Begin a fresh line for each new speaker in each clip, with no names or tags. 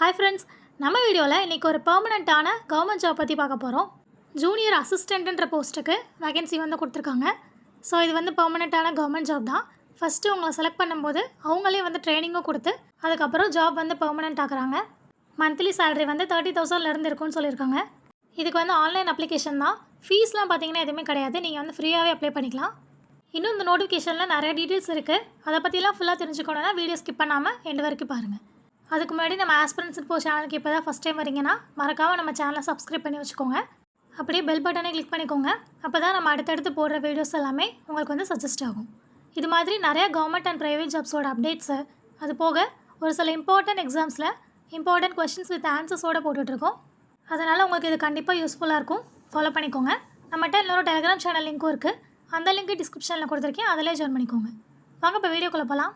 Hi friends, நம்ம வீடியோவில் இன்றைக்கி ஒரு பெர்மனெண்ட்டான கவர்மெண்ட் ஜாப் பற்றி பார்க்க போகிறோம். ஜூனியர் அசிஸ்டண்ட்டுன்ற போஸ்ட்டுக்கு வேகன்சி வந்து கொடுத்துருக்காங்க. ஸோ இது வந்து பெர்மனெண்ட்டான கவர்மெண்ட் ஜாப் தான். ஃபஸ்ட்டு உங்களை செலக்ட் பண்ணும்போது அவங்களே வந்து ட்ரைனிங்கும் கொடுத்து அதுக்கப்புறம் ஜாப் வந்து பெர்மனெண்ட் ஆக்குறாங்க. மந்த்லி சேலரி வந்து 30,000 இருக்குன்னு சொல்லியிருக்காங்க. இதுக்கு வந்து ஆன்லைன் அப்ளிகேஷன் தான். ஃபீஸ்லாம் பார்த்தீங்கன்னா எதுவுமே கிடையாது. நீங்கள் வந்து ஃப்ரீயாகவே அப்ளை பண்ணிக்கலாம். இன்னும் இந்த நோட்டிஃபிகேஷனில் நிறைய டீட்டெயில்ஸ் இருக்குது. அதை பற்றிலாம் ஃபுல்லாக தெரிஞ்சுக்கணுன்னா வீடியோ ஸ்கிப் பண்ணாமல் எண்டு வரைக்கும் பாருங்கள். அதுக்கு முன்னாடி நம்ம ஆஸ்பிரன்ஸ் இன்ஃபோ சேனலுக்கு இப்போ தான் ஃபஸ்ட் டைம் வரீங்கன்னா மறக்காமல் நம்ம சேனலை சப்ஸ்கிரைப் பண்ணி வச்சுக்கோங்க. அப்படியே பெல் பட்டனை கிளிக் பண்ணிக்கோங்க. அப்போ தான் நம்ம அடுத்தடுத்து போடுற வீடியோஸ் எல்லாமே உங்களுக்கு வந்து சஜஸ்ட் ஆகும். இது மாதிரி நிறையா கவர்மெண்ட் அண்ட் ப்ரைவேட் ஜாப்ஸோட அப்டேட்ஸு, அது போக ஒரு சில இம்பார்ட்டன்ட் எக்ஸாம்ஸில் இம்பார்ட்டன்ட் கொஸ்டின்ஸ் வித் ஆன்சர்ஸோடு போட்டுட்ருக்கோம். அதனால் உங்களுக்கு இது கண்டிப்பாக யூஸ்ஃபுல்லாக இருக்கும். ஃபாலோ பண்ணிக்கோங்க. நம்மகிட்ட இன்னொரு டெலிகிராம் சேனல் லிங்க்கும் இருக்குது. அந்த லிங்க்கு டிஸ்கிரிப்ஷனில் கொடுத்துருக்கேன். அதிலே ஜாயின் பண்ணிக்கோங்க. வாங்க இப்போ வீடியோக்குள்ளே போகலாம்.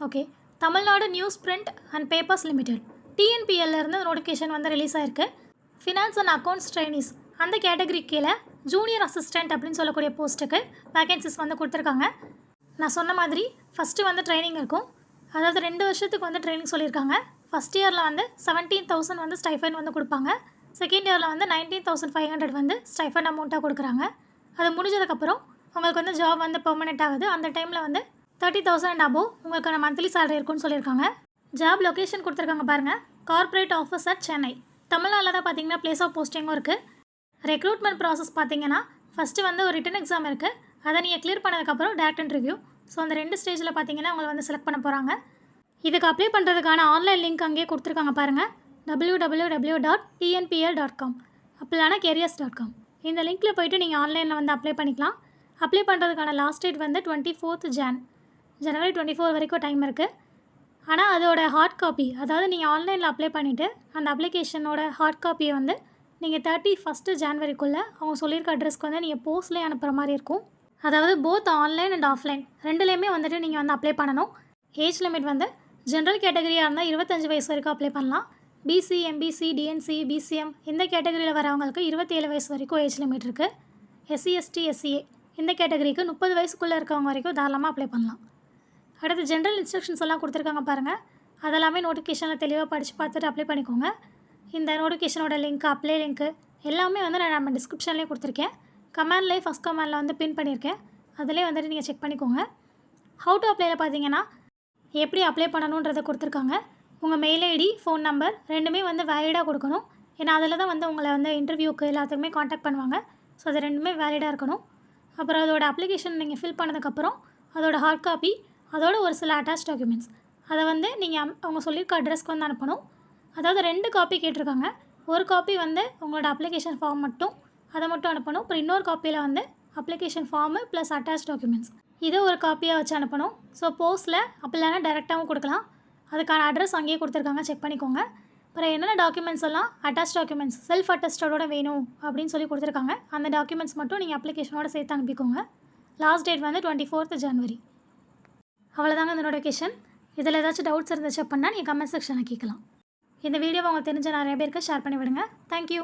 Okay, Tamil Nadu news print and papers limited டிஎன்பிஎல்லேருந்து நோட்டிஃபிகேஷன் வந்து ரிலீஸ் ஆயிருக்கு. ஃபினான்ஸ் அண்ட் அக்கௌண்ட்ஸ் ட்ரைனிஸ் அந்த கேட்டகரி கீழே ஜூனியர் அசிஸ்டண்ட் அப்படின்னு சொல்லக்கூடிய போஸ்ட்டுக்கு வேகன்சிஸ் வந்து கொடுத்துருக்காங்க. நான் சொன்ன மாதிரி ஃபஸ்ட்டு வந்து ட்ரைனிங் இருக்கும். அதாவது 2 வருஷத்துக்கு வந்து ட்ரைனிங் சொல்லியிருக்காங்க. ஃபஸ்ட் இயரில் வந்து 17,000 வந்து ஸ்டைஃபண்ட் வந்து கொடுப்பாங்க. செகண்ட் இயரில் வந்து 19,500 வந்து ஸ்டைஃபண்ட் அமௌண்ட்டாக கொடுக்குறாங்க. அது முடிஞ்சதுக்கப்புறம் உங்களுக்கு வந்து ஜாப் வந்து பெர்மனெண்ட் ஆகுது. அந்த டைமில் வந்து 30,000 அண்ட் அபோவ் உங்களுக்கான மந்த்லி சேலரி இருக்குன்னு சொல்லியிருக்காங்க. ஜாப் லொக்கேஷன் கொடுத்துருக்காங்க பாருங்கள். Corporate office at Chennai. தமிழ்நாட்டில் தான் பார்த்தீங்கன்னா பிளேஸ் ஆஃப் போஸ்டிங்கும் இருக்குது. ரெக்ரூட்மெண்ட் ப்ராசஸ் பார்த்தீங்கன்னா ஃபஸ்ட்டு வந்து ஒரு ரிட்டன் எக்ஸாம் இருக்குது. அதை நீங்கள் கிளியர் பண்ணதுக்கப்புறம் டேரக்ட் இன்டர்வியூ. ஸோ அந்த 2 ஸ்டேஜில் பார்த்தீங்கன்னா உங்களை வந்து செலக்ட் பண்ண போகிறாங்க. இதுக்கு அப்ளை பண்ணுறதுக்கான ஆன்லைன் லிங்க் அங்கேயே கொடுத்துருக்காங்க பாருங்கள். www.tnpl.com அப்படிலான careers.com. இந்த லிங்க்கில் போய்ட்டு நீங்கள் ஆன்லைனில் வந்து அப்ளை பண்ணிக்கலாம். அப்ளை பண்ணுறதுக்கான லாஸ்ட் டேட் வந்து 24th ஜனவரி 24 வரைக்கும் டைம் இருக்குது. ஆனால் அதோட ஹார்ட் காப்பி, அதாவது நீங்கள் ஆன்லைனில் அப்ளை பண்ணிவிட்டு அந்த அப்ளிகேஷனோட ஹார்ட் காப்பியை வந்து நீங்கள் 31st ஜனவரிக்குள்ளே அவங்க சொல்லியிருக்க அட்ரஸ்க்கு வந்து நீங்கள் போஸ்ட்லேயே அனுப்புகிற மாதிரி இருக்கும். அதாவது போத் ஆன்லைன் அண்ட் ஆஃப்லைன் ரெண்டுலேயுமே வந்துட்டு நீங்கள் வந்து அப்ளை பண்ணணும். ஏஜ் லிமிட் வந்து ஜென்ரல் கேட்டகரியாக இருந்தால் 25 வயசு வரைக்கும் அப்ளை பண்ணலாம். பிசி, எம்பிசி, டிஎன்சி, பிசிஎம் இந்த கேட்டகரியில் வரவங்களுக்கு 27 வயசு வரைக்கும் ஏஜ் லிமிட் இருக்குது. எஸ்சி, எஸ்டி, எஸ்சிஏ இந்த கேட்டகரிக்கு 30 வயசுக்குள்ளே இருக்கவங்க வரைக்கும் தாராளமாக அப்ளை பண்ணலாம். அடுத்து ஜென்ரல் இன்ஸ்ட்ரக்ஷன்ஸ் எல்லாம் கொடுத்துருக்காங்க பாருங்கள். அதெல்லாமே நோட்டிஃபிகேஷனில் தெளிவாக படித்து பார்த்துட்டு அப்ளை பண்ணிக்கோங்க. இந்த நோட்டிஃபிகேஷனோட லிங்க், அப்ளை லிங்க்கு எல்லாமே வந்து நான் நம்ம டிஸ்கிரிப்ஷன்லேயே கொடுத்துருக்கேன். கமெண்ட்லேயே ஃபஸ்ட் கமெண்டில் வந்து பின் பண்ணியிருக்கேன். அதிலே வந்துட்டு நீங்கள் செக் பண்ணிக்கோங்க. ஹவு டு அப்ளைல பார்த்தீங்கன்னா எப்படி அப்ளை பண்ணணுன்றதை கொடுத்துருக்காங்க. உங்கள் மெயில் ஐடி, ஃபோன் நம்பர் ரெண்டுமே வந்து வேலிடாக கொடுக்கணும். ஏன்னா அதில் தான் வந்து உங்களை வந்து இன்டர்வியூக்கு எல்லாத்துக்குமே காண்டாக்ட் பண்ணுவாங்க. ஸோ அது ரெண்டுமே வேலிடாக இருக்கணும். அப்புறம் அதோட அப்ளிகேஷன் நீங்கள் ஃபில் பண்ணதுக்கப்புறம் அதோட ஹார்ட் காப்பி, அதோட ஒரு சில அட்டாச் டாக்குமெண்ட்ஸ் அதை வந்து நீங்கள் அவங்க சொல்லியிருக்க அட்ரஸ்க்கு வந்து அனுப்பணும். அதாவது 2 காப்பி கேட்டிருக்காங்க. ஒரு காப்பி வந்து உங்களோட அப்ளிகேஷன் ஃபார்ம் மட்டும், அதை மட்டும் அனுப்பணும். அப்புறம் இன்னொரு காப்பியில் வந்து application form plus attach documents இதை ஒரு காப்பியாக வச்சு அனுப்பணும். ஸோ போஸ்ட்டில் அப்படி இல்லைனா டேரெக்டாகவும் கொடுக்கலாம். அதுக்கான அட்ரஸ் அங்கேயே கொடுத்துருக்காங்க, செக் பண்ணிக்கோங்க. அப்புறம் என்னென்ன டாக்குமெண்ட்ஸ் எல்லாம் அட்டாச் டாக்குமெண்ட்ஸ் செல்ஃப் அட்டஸ்டடோட வேணும் அப்படின்னு சொல்லி கொடுத்துருக்காங்க. அந்த டாக்குமெண்ட்ஸ் மட்டும் நீங்கள் அப்ளிகேஷனோட சேர்த்து அனுப்பிக்கோங்க. லாஸ்ட் டேட் வந்து 24th ஜனவரி. அவ்வளோதாங்க இந்த நோட்டிஃபிகேஷன். இதில் ஏதாச்சும் டவுட்ஸ் இருந்துச்சு அப்படின்னா நீங்கள் கமெண்ட் செக்ஷனில் கேட்கலாம். இந்த வீடியோவை உங்களுக்கு தெரிஞ்ச நிறைய பேருக்கு ஷேர் பண்ணி விடுங்க. தேங்க்யூ.